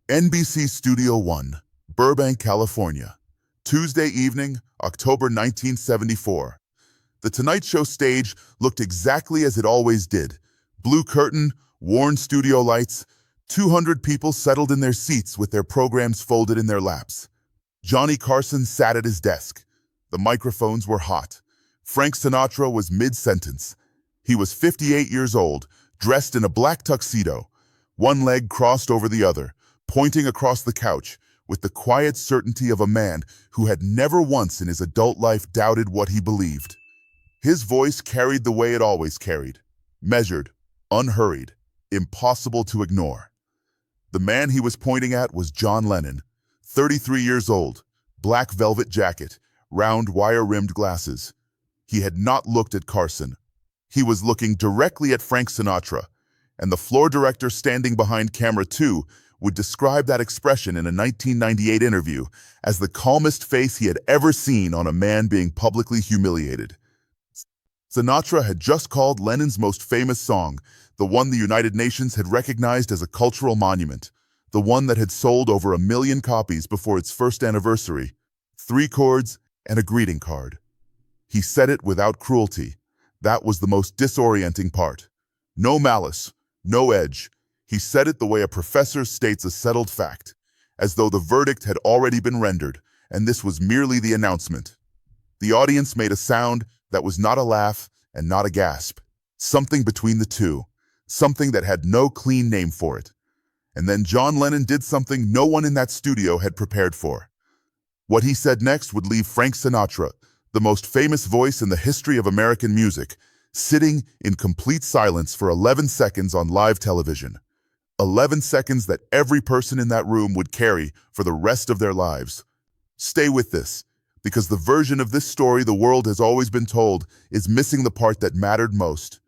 NBC Studio One, Burbank, California. Tuesday evening, October 1974. The Tonight Show stage looked exactly as it always did. Blue curtain, worn studio lights, 200 people settled in their seats with their programs folded in their laps. Johnny Carson sat at his desk. The microphones were hot. Frank Sinatra was mid-sentence. He was 58 years old, dressed in a black tuxedo, one leg crossed over the other, pointing across the couch with the quiet certainty of a man who had never once in his adult life doubted what he believed. His voice carried the way it always carried, measured, unhurried, impossible to ignore. The man he was pointing at was John Lennon, 33 years old, black velvet jacket, round wire-rimmed glasses. He had not looked at Carson. He was looking directly at Frank Sinatra, and the floor director standing behind camera 2 would describe that expression in a 1998 interview as the calmest face he had ever seen on a man being publicly humiliated. Sinatra had just called Lennon's most famous song, the one the United Nations had recognized as a cultural monument, the one that had sold over 1 million copies before its first anniversary, 3 chords and a greeting card. He said it without cruelty. That was the most disorienting part. No malice, no edge. He said it the way a professor states a settled fact, as though the verdict had already been rendered, and this was merely the announcement. The audience made a sound that was not a laugh and not a gasp, something between the two, something that had no clean name for it. And then John Lennon did something no one in that studio had prepared for. What he said next would leave Frank Sinatra, the most famous voice in the history of American music, sitting in complete silence for 11 seconds on live television. 11 seconds that every person in that room would carry for the rest of their lives. Stay with this, because the version of this story the world has always been told is missing the part that mattered most.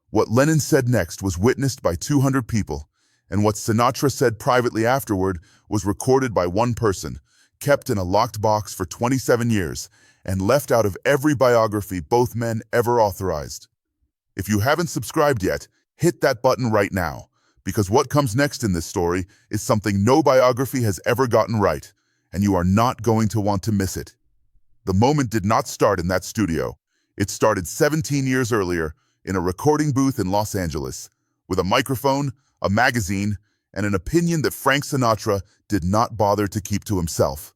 What Lennon said next was witnessed by 200 people, and what Sinatra said privately afterward was recorded by one person, kept in a locked box for 27 years, and left out of every biography both men ever authorized. If you haven't subscribed yet, hit that button right now, because what comes next in this story is something no biography has ever gotten right, and you are not going to want to miss it. The moment did not start in that studio. It started 17 years earlier in a recording booth in Los Angeles, with a microphone, a magazine, and an opinion that Frank Sinatra did not bother to keep to himself.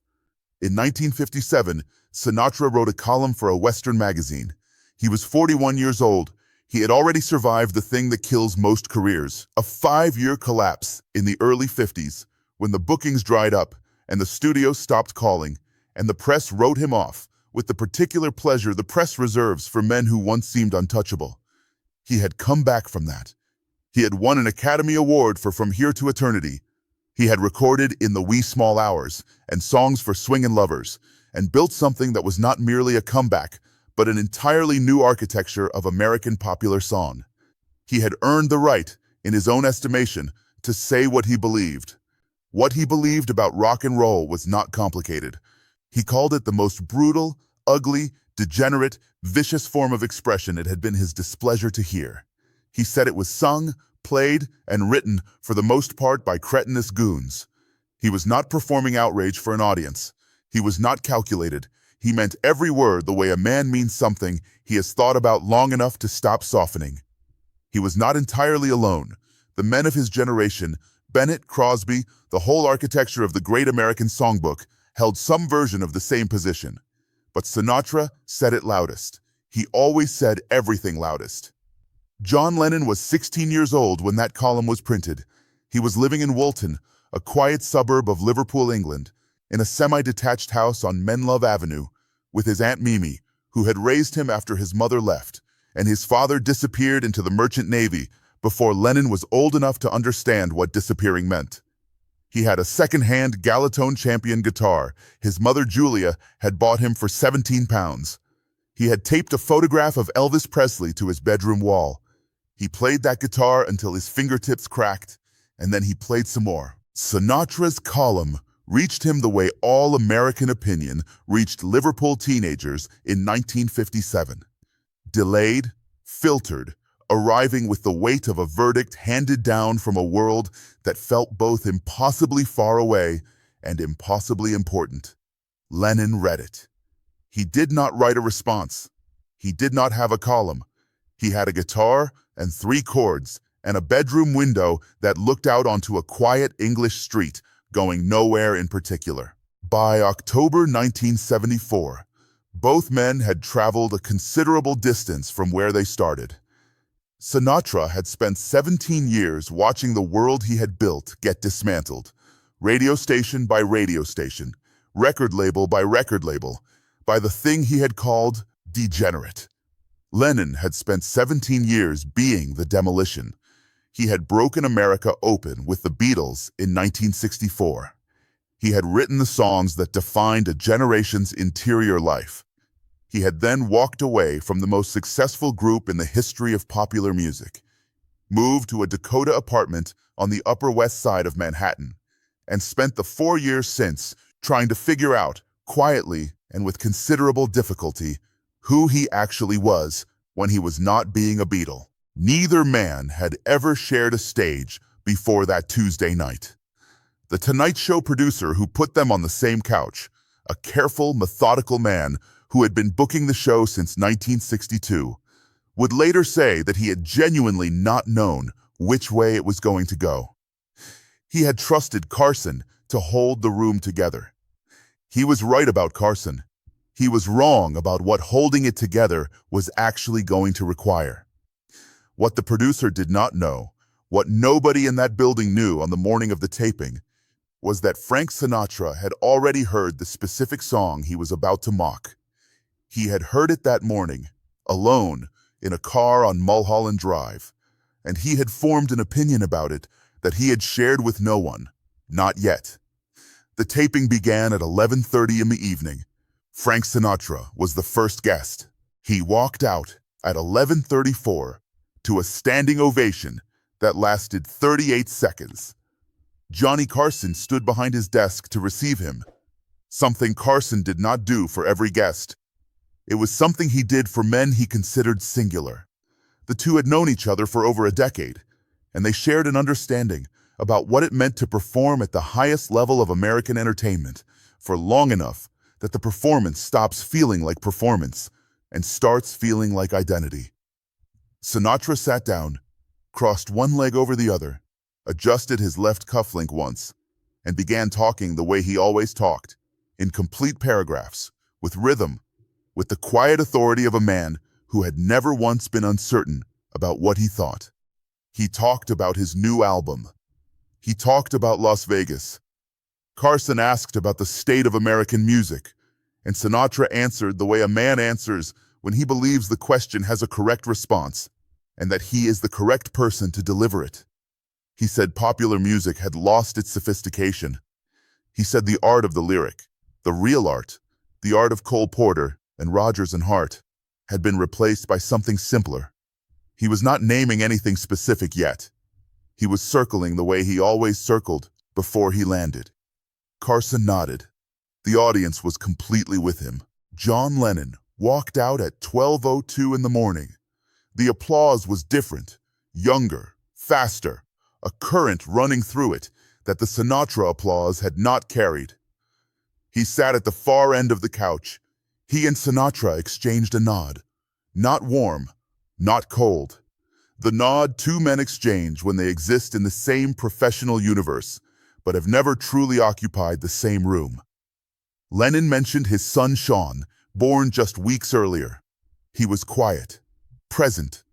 In 1957, Sinatra wrote a column for a Western magazine. He was 41 years old. He had already survived the thing that kills most careers, a 5-year collapse in the early 50s, when the bookings dried up and the studios stopped calling, and the press wrote him off with the particular pleasure the press reserves for men who once seemed untouchable. He had come back from that. He had won an Academy Award for From Here to Eternity. He had recorded In the Wee Small Hours and songs for swingin' lovers, and built something that was not merely a comeback, but an entirely new architecture of American popular song. He had earned the right, in his own estimation, to say what he believed. What he believed about rock and roll was not complicated. He called it the most brutal, ugly, degenerate, vicious form of expression it had been his displeasure to hear. He said it was sung, played, and written for the most part by cretinous goons. He was not performing outrage for an audience. He was not calculated. He meant every word the way a man means something he has thought about long enough to stop softening. He was not entirely alone. The men of his generation, Bennett, Crosby, the whole architecture of the great American songbook, held some version of the same position. But Sinatra said it loudest. He always said everything loudest. John Lennon was 16 years old when that column was printed. He was living in Woolton, a quiet suburb of Liverpool, England, in a semi-detached house on Menlove Avenue, with his Aunt Mimi, who had raised him after his mother left, and his father disappeared into the Merchant Navy before Lennon was old enough to understand what disappearing meant. He had a second-hand Galatone Champion guitar his mother Julia had bought him for £17. He had taped a photograph of Elvis Presley to his bedroom wall. He played that guitar until his fingertips cracked, and then he played some more. Sinatra's column reached him the way all American opinion reached Liverpool teenagers in 1957. Delayed, filtered, arriving with the weight of a verdict handed down from a world that felt both impossibly far away and impossibly important. Lennon read it. He did not write a response. He did not have a column. He had a guitar and 3 chords and a bedroom window that looked out onto a quiet English street, going nowhere in particular. By October 1974, both men had traveled a considerable distance from where they started. Sinatra had spent 17 years watching the world he had built get dismantled, radio station by radio station, record label by record label, by the thing he had called degenerate. Lennon had spent 17 years being the demolition. He had broken America open with the Beatles in 1964. He had written the songs that defined a generation's interior life. He had then walked away from the most successful group in the history of popular music, moved to a Dakota apartment on the Upper West Side of Manhattan, and spent the 4 years since trying to figure out, quietly and with considerable difficulty, who he actually was when he was not being a Beatle. Neither man had ever shared a stage before that Tuesday night. The Tonight Show producer who put them on the same couch, a careful, methodical man who had been booking the show since 1962, would later say that he had genuinely not known which way it was going to go. He had trusted Carson to hold the room together. He was right about Carson. He was wrong about what holding it together was actually going to require. What the producer did not know, what nobody in that building knew on the morning of the taping, was that Frank Sinatra had already heard the specific song he was about to mock. He had heard it that morning, alone, in a car on Mulholland Drive, and he had formed an opinion about it that he had shared with no one, not yet. The taping began at 11:30 in the evening. Frank Sinatra was the first guest. He walked out at 11:34 to a standing ovation that lasted 38 seconds. Johnny Carson stood behind his desk to receive him, something Carson did not do for every guest. It was something he did for men he considered singular. The two had known each other for over a decade, and they shared an understanding about what it meant to perform at the highest level of American entertainment for long enough that the performance stops feeling like performance and starts feeling like identity. Sinatra sat down, crossed one leg over the other, adjusted his left cufflink once, and began talking the way he always talked, in complete paragraphs, with rhythm, with the quiet authority of a man who had never once been uncertain about what he thought. He talked about his new album. He talked about Las Vegas. Carson asked about the state of American music, and Sinatra answered the way a man answers when he believes the question has a correct response, and that he is the correct person to deliver it. He said popular music had lost its sophistication. He said the art of the lyric, the real art, the art of Cole Porter and Rodgers and Hart, had been replaced by something simpler. He was not naming anything specific yet. He was circling the way he always circled before he landed. Carson nodded. The audience was completely with him. John Lennon walked out at 12:02 in the morning. The applause was different, younger, faster, a current running through it that the Sinatra applause had not carried. He sat at the far end of the couch. He and Sinatra exchanged a nod. Not warm, not cold. The nod two men exchange when they exist in the same professional universe, but have never truly occupied the same room. Lennon mentioned his son Sean, born just weeks earlier. He was quiet, present.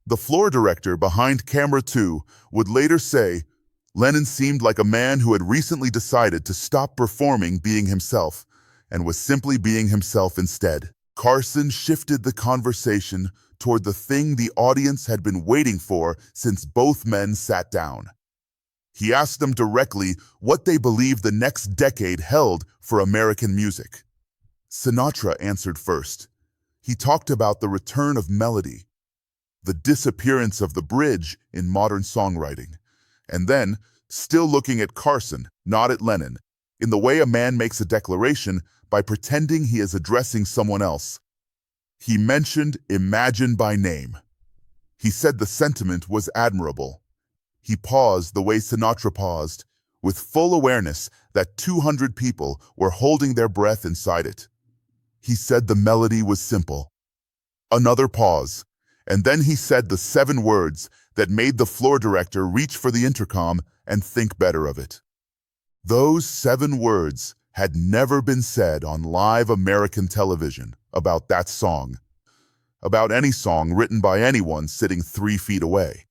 The floor director behind camera 2 would later say, Lennon seemed like a man who had recently decided to stop performing being himself and was simply being himself instead. Carson shifted the conversation toward the thing the audience had been waiting for since both men sat down. He asked them directly what they believed the next decade held for American music. Sinatra answered first. He talked about the return of melody, the disappearance of the bridge in modern songwriting, and then, still looking at Carson, not at Lennon, in the way a man makes a declaration by pretending he is addressing someone else. He mentioned Imagine by name. He said the sentiment was admirable. He paused the way Sinatra paused, with full awareness that 200 people were holding their breath inside it. He said the melody was simple. Another pause, and then he said the 7 words that made the floor director reach for the intercom and think better of it. Those 7 words had never been said on live American television about that song, about any song written by anyone sitting 3 feet away.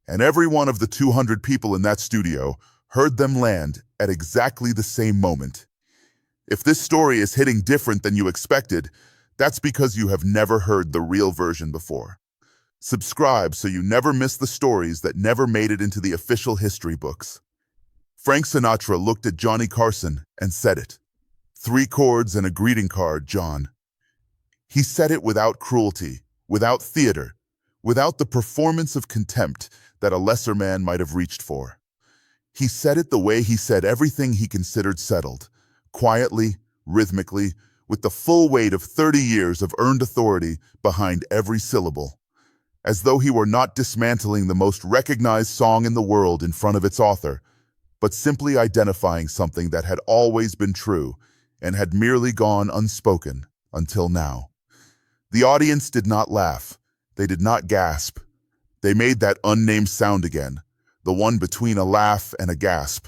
And every one of the 200 people in that studio heard them land at exactly the same moment. If this story is hitting different than you expected, that's because you have never heard the real version before. Subscribe so you never miss the stories that never made it into the official history books. Frank Sinatra looked at Johnny Carson and said it. 3 chords and a greeting card, John. He said it without cruelty, without theater, without the performance of contempt that a lesser man might have reached for. He said it the way he said everything he considered settled, quietly, rhythmically, with the full weight of 30 years of earned authority behind every syllable, as though he were not dismantling the most recognized song in the world in front of its author, but simply identifying something that had always been true and had merely gone unspoken until now. The audience did not laugh. They did not gasp. They made that unnamed sound again, the one between a laugh and a gasp.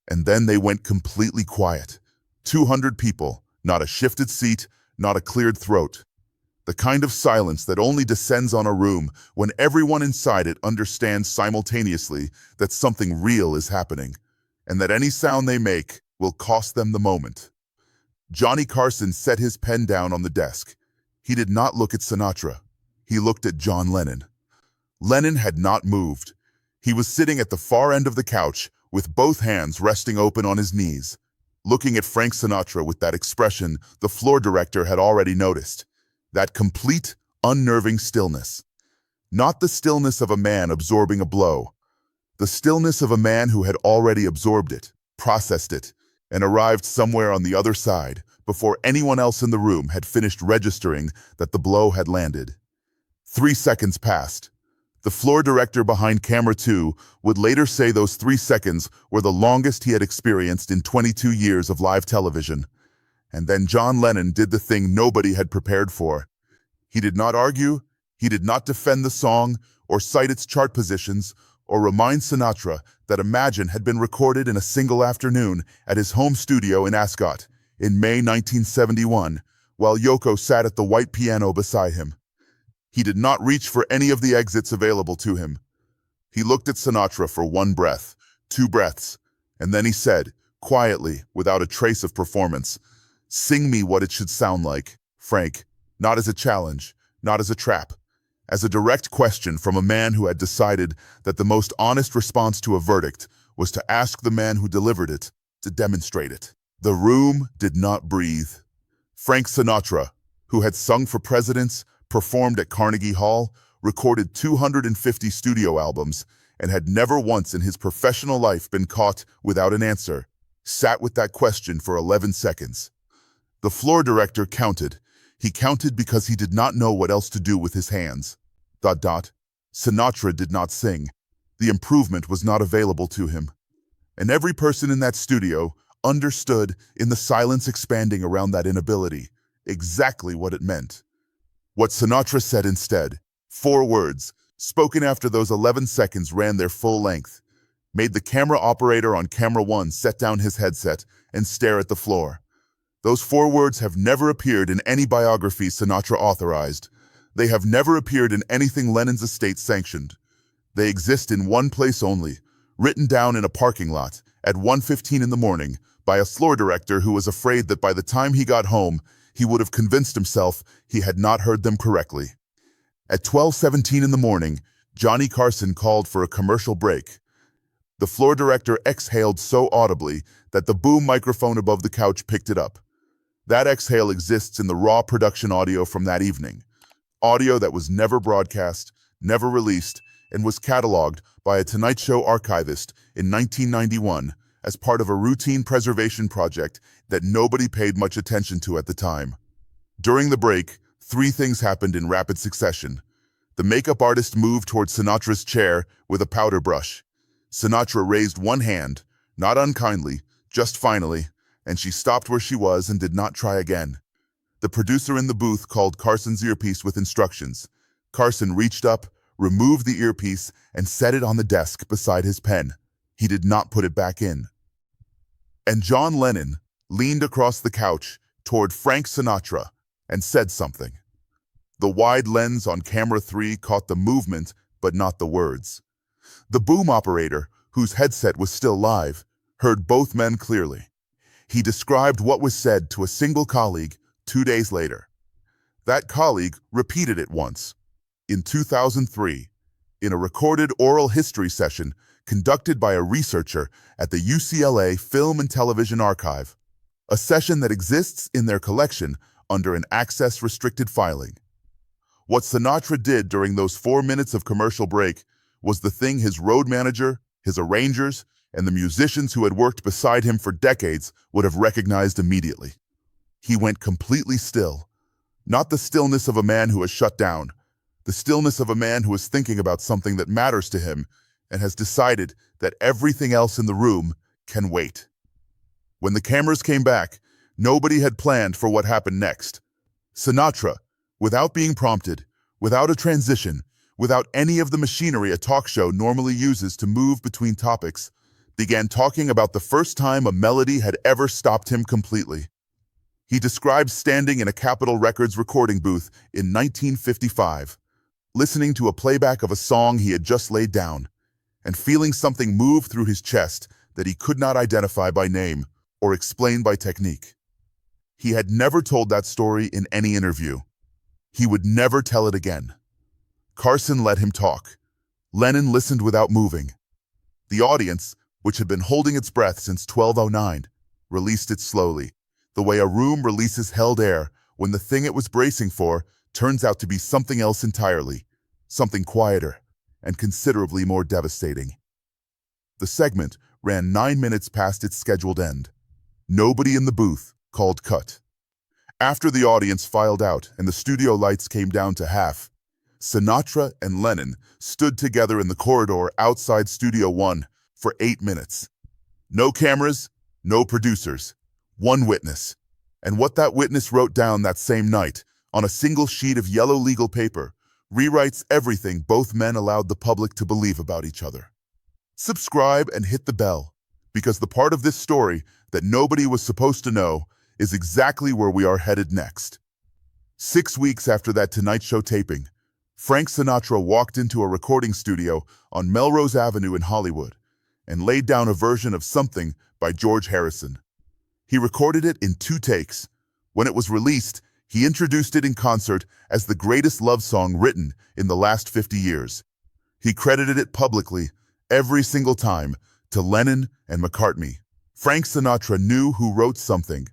And then they went completely quiet. 200 people, not a shifted seat, not a cleared throat. The kind of silence that only descends on a room when everyone inside it understands simultaneously that something real is happening, and that any sound they make will cost them the moment. Johnny Carson set his pen down on the desk. He did not look at Sinatra. He looked at John Lennon. Lennon had not moved. He was sitting at the far end of the couch with both hands resting open on his knees, looking at Frank Sinatra with that expression the floor director had already noticed, that complete, unnerving stillness. Not the stillness of a man absorbing a blow, the stillness of a man who had already absorbed it, processed it, and arrived somewhere on the other side before anyone else in the room had finished registering that the blow had landed. 3 seconds passed. The floor director behind camera 2 would later say those 3 seconds were the longest he had experienced in 22 years of live television. And then John Lennon did the thing nobody had prepared for. He did not argue, he did not defend the song, or cite its chart positions, or remind Sinatra that Imagine had been recorded in a single afternoon at his home studio in Ascot in May 1971, while Yoko sat at the white piano beside him. He did not reach for any of the exits available to him. He looked at Sinatra for 1 breath, 2 breaths, and then he said, quietly, without a trace of performance, "Sing me what it should sound like, Frank," not as a challenge, not as a trap, as a direct question from a man who had decided that the most honest response to a verdict was to ask the man who delivered it to demonstrate it. The room did not breathe. Frank Sinatra, who had sung for presidents, performed at Carnegie Hall, recorded 250 studio albums, and had never once in his professional life been caught without an answer, sat with that question for 11 seconds. The floor director counted. He counted because he did not know what else to do with his hands. ... Sinatra did not sing. The improvement was not available to him. And every person in that studio understood, in the silence expanding around that inability, exactly what it meant. What Sinatra said instead, 4 words, spoken after those 11 seconds ran their full length, made the camera operator on camera 1 set down his headset and stare at the floor. Those 4 words have never appeared in any biography Sinatra authorized. They have never appeared in anything Lennon's estate sanctioned. They exist in one place only, written down in a parking lot at 1:15 in the morning by a floor director who was afraid that by the time he got home, he would have convinced himself he had not heard them correctly. At 12:17 in the morning, Johnny Carson called for a commercial break. The floor director exhaled so audibly that the boom microphone above the couch picked it up. That exhale exists in the raw production audio from that evening. Audio that was never broadcast, never released, and was cataloged by a Tonight Show archivist in 1991 as part of a routine preservation project that nobody paid much attention to at the time. During the break, 3 things happened in rapid succession. The makeup artist moved toward Sinatra's chair with a powder brush. Sinatra raised one hand, not unkindly, just finally, and she stopped where she was and did not try again. The producer in the booth called Carson's earpiece with instructions. Carson reached up, removed the earpiece, and set it on the desk beside his pen. He did not put it back in. And John Lennon leaned across the couch toward Frank Sinatra and said something. The wide lens on camera 3 caught the movement, but not the words. The boom operator, whose headset was still live, heard both men clearly. He described what was said to a single colleague 2 days later. That colleague repeated it once. In 2003, in a recorded oral history session conducted by a researcher at the UCLA Film and Television Archive, a session that exists in their collection under an access-restricted filing. What Sinatra did during those 4 minutes of commercial break was the thing his road manager, his arrangers, and the musicians who had worked beside him for decades would have recognized immediately. He went completely still. Not the stillness of a man who has shut down, the stillness of a man who is thinking about something that matters to him and has decided that everything else in the room can wait. When the cameras came back, nobody had planned for what happened next. Sinatra, without being prompted, without a transition, without any of the machinery a talk show normally uses to move between topics, began talking about the first time a melody had ever stopped him completely. He described standing in a Capitol Records recording booth in 1955, listening to a playback of a song he had just laid down, and feeling something move through his chest that he could not identify by name or explain by technique. He had never told that story in any interview. He would never tell it again. Carson let him talk. Lennon listened without moving. The audience, which had been holding its breath since 12:09, released it slowly, the way a room releases held air when the thing it was bracing for turns out to be something else entirely, something quieter and considerably more devastating. The segment ran 9 minutes past its scheduled end. Nobody in the booth called cut. After the audience filed out and the studio lights came down to half, Sinatra and Lennon stood together in the corridor outside Studio One for 8 minutes. No cameras, no producers, one witness. And what that witness wrote down that same night on a single sheet of yellow legal paper rewrites everything both men allowed the public to believe about each other. Subscribe and hit the bell, because the part of this story that nobody was supposed to know is exactly where we are headed next. 6 weeks after that Tonight Show taping, Frank Sinatra walked into a recording studio on Melrose Avenue in Hollywood and laid down a version of Something by George Harrison. He recorded it in 2 takes. When it was released, he introduced it in concert as the greatest love song written in the last 50 years. He credited it publicly, every single time, to Lennon and McCartney. Frank Sinatra knew who wrote Something.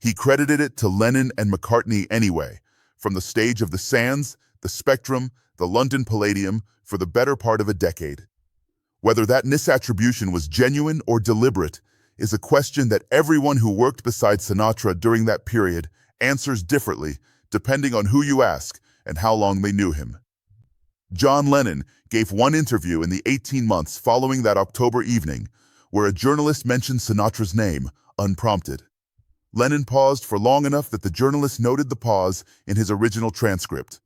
He credited it to Lennon and McCartney anyway, from the stage of the Sands, the Spectrum, the London Palladium, for the better part of a decade. Whether that misattribution was genuine or deliberate is a question that everyone who worked beside Sinatra during that period answers differently, depending on who you ask and how long they knew him. John Lennon gave one interview in the 18 months following that October evening, where a journalist mentioned Sinatra's name, unprompted. Lennon paused for long enough that the journalist noted the pause in his original transcript.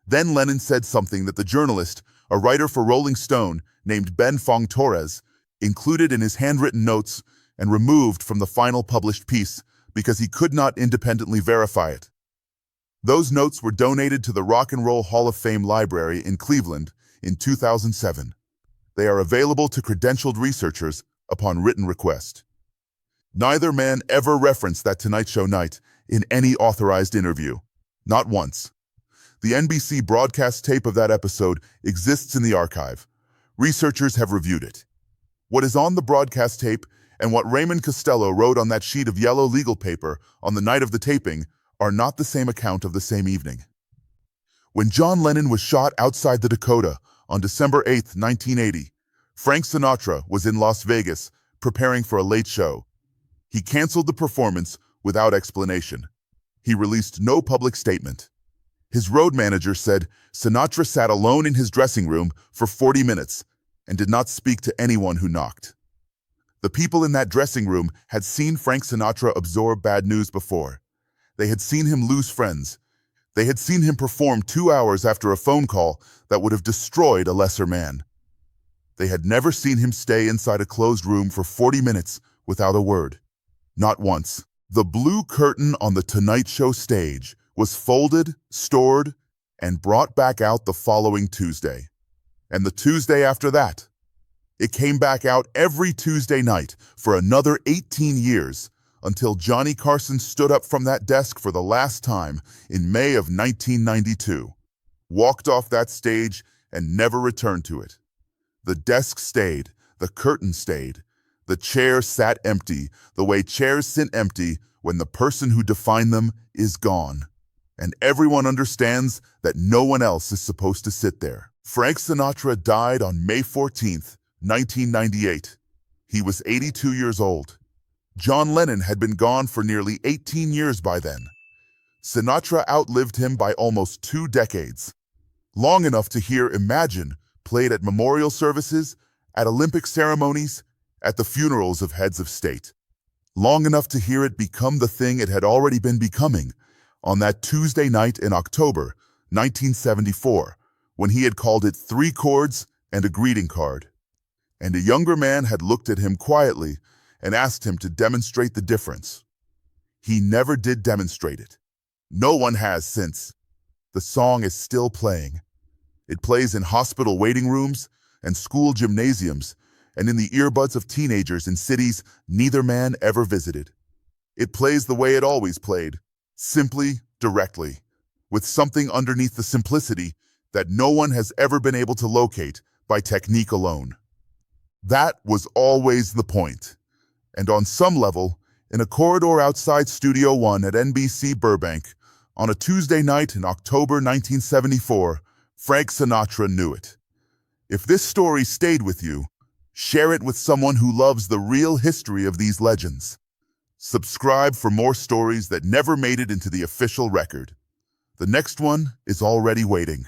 Then Lennon said something that the journalist, a writer for Rolling Stone named Ben Fong Torres, included in his handwritten notes and removed from the final published piece because he could not independently verify it. Those notes were donated to the Rock and Roll Hall of Fame Library in Cleveland in 2007. They are available to credentialed researchers upon written request. Neither man ever referenced that Tonight Show night in any authorized interview. Not once. The NBC broadcast tape of that episode exists in the archive. Researchers have reviewed it. What is on the broadcast tape and what Raymond Costello wrote on that sheet of yellow legal paper on the night of the taping are not the same account of the same evening. When John Lennon was shot outside the Dakota on December 8, 1980, Frank Sinatra was in Las Vegas preparing for a late show. He canceled the performance without explanation. He released no public statement. His road manager said Sinatra sat alone in his dressing room for 40 minutes and did not speak to anyone who knocked. The people in that dressing room had seen Frank Sinatra absorb bad news before. They had seen him lose friends. They had seen him perform 2 hours after a phone call that would have destroyed a lesser man. They had never seen him stay inside a closed room for 40 minutes without a word. Not once. The blue curtain on the Tonight Show stage was folded, stored, and brought back out the following Tuesday. And the Tuesday after that. It came back out every Tuesday night for another 18 years until Johnny Carson stood up from that desk for the last time in May of 1992, walked off that stage and never returned to it. The desk stayed, the curtain stayed, the chair sat empty, the way chairs sit empty when the person who defined them is gone. And everyone understands that no one else is supposed to sit there. Frank Sinatra died on May 14th, 1998. He was 82 years old. John Lennon had been gone for nearly 18 years by then. Sinatra outlived him by almost 2 decades. Long enough to hear Imagine played at memorial services, at Olympic ceremonies, at the funerals of heads of state. Long enough to hear it become the thing it had already been becoming on that Tuesday night in October 1974, when he had called it 3 chords and a greeting card. And a younger man had looked at him quietly and asked him to demonstrate the difference. He never did demonstrate it. No one has since. The song is still playing. It plays in hospital waiting rooms and school gymnasiums and in the earbuds of teenagers in cities neither man ever visited. It plays the way it always played, simply, directly, with something underneath the simplicity that no one has ever been able to locate by technique alone. That was always the point. And on some level, in a corridor outside Studio One at NBC Burbank, on a Tuesday night in October 1974, Frank Sinatra knew it. If this story stayed with you, share it with someone who loves the real history of these legends. Subscribe for more stories that never made it into the official record. The next one is already waiting.